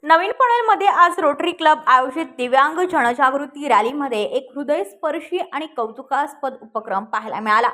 नवीन पनवेलमध्ये आज rotary club आयोजित दिव्यांग जनजागृती रॅलीमध्ये एक हृदयस्पर्शी आणि कौतुकास्पद उपक्रम पाहायला मिळाला।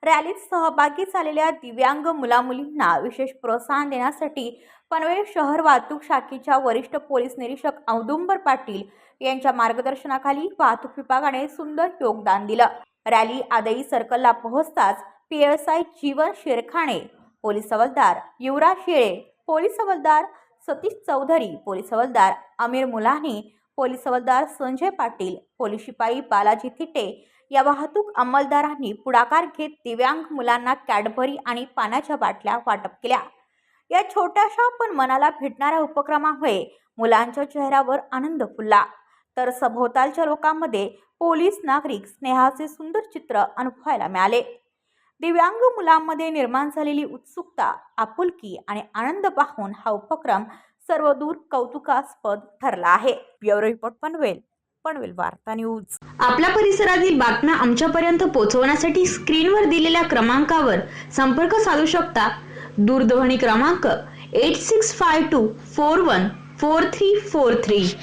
रॅलीत सहभागी झालेल्या दिव्यांग मुलामुलींना विशेष प्रोत्साहन देण्यासाठी पनवेल शहर वाहतूक शाखेच्या वरिष्ठ पोलीस निरीक्षक औदुंबर पाटील यांच्या मार्गदर्शनाखाली वाहतूक विभागाने सुंदर योगदान दिलं। रॅली आदई सर्कलला पोहोचताच PSI जीवन शिरखाणे, पोलीस हवालदार युवराज शेळे, पोलीस हवालदार सतीश चौधरी, पोलीस हवालदार अमीर मुलानी, पोलीस हवालदार संजय पाटील, पोलीस शिपाई बालाजी थिटे या वाहतूक अंमलदारांनी पुढाकार घेत दिव्यांग मुलांना कॅडबरी आणि पाण्याच्या बाटल्या वाटप केल्या। या छोट्याशा पण मनाला भिडणाऱ्या उपक्रमामुळे मुलांच्या चेहऱ्यावर आनंद फुलला, तर सभोवतालच्या लोकांमध्ये पोलीस नागरिक स्नेहाचे सुंदर चित्र अनुभवायला मिळाले। दिव्यांग मुलांमध्ये निर्माण झालेली उत्सुकता, आपुलकी आणि आनंद पाहून हा उपक्रम सर्वदूर कौतुकास्पद ठरला आहे। ब्युरो रिपोर्ट पनवेल वार्ता न्यूज। आपल्या परिसरातील बातम्या आमच्यापर्यंत पोहोचवण्यासाठी स्क्रीनवर दिलेल्या क्रमांकावर संपर्क साधू शकता। दूरध्वनी क्रमांक 8652414343।